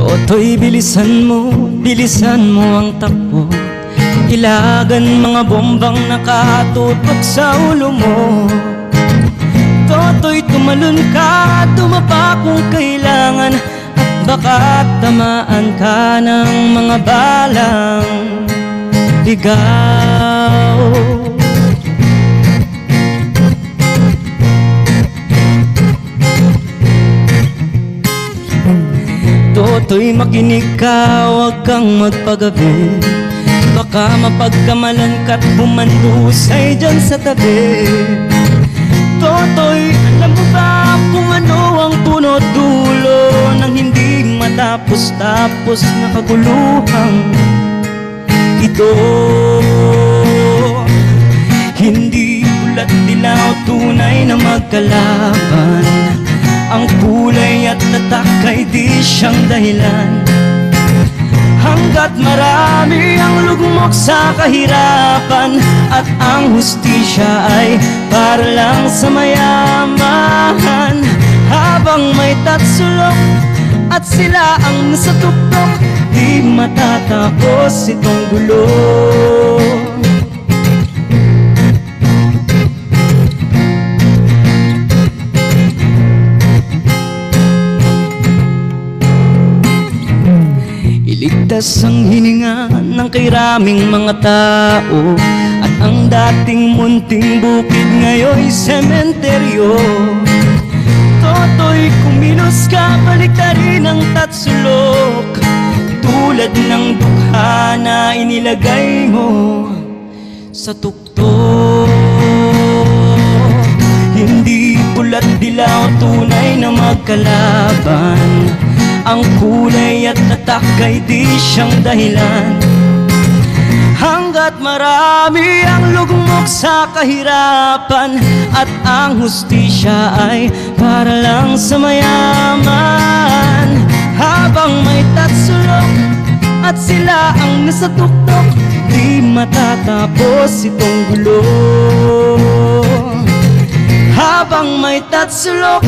Toto'y bilisan mo ang takbo. Ilagan mga bombang nakatutok sa ulo mo. Toto'y tumalon ka, tumapa kung kailangan, at baka tamaan ka ng mga balang ligaw. Toto'y makinig ka, huwag kang magpagabi. Baka mapagkamalan ka't humandusay dyan sa tabi. Toto'y alam mo ba kung ano ang punot dulo ng hindi matapos-tapos na kaguluhang ito? Hindi pula't dilaw, tunay na magkalaban. Ang kulay at tatak ay di siyang dahilan. Hanggat marami ang lugmok sa kahirapan, at ang hustisya ay para lang sa mayaman. Habang may tatsulok at sila ang nasa tuktok, di matatapos itong gulo. Iligtas ang hininga ng kairaming mga tao, at ang dating munting bukid ngayon'y sementeryo. Toto'y kumilos ka, baliktarin ang tatsulok, tulad ng dukha na inilagay mo sa tuktok. Hindi pula't dilaw, tunay na magkalaban. Ang kulay at tatak ay di siyang dahilan. Hanggat marami ang lugmok sa kahirapan, at ang hustisya ay para lang sa mayaman. Habang may tatsulok at sila ang nasa tuktok, di matatapos itong gulo. Habang may tatsulok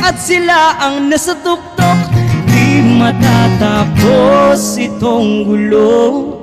at sila ang nasa tuktok, di matatapos itong gulo.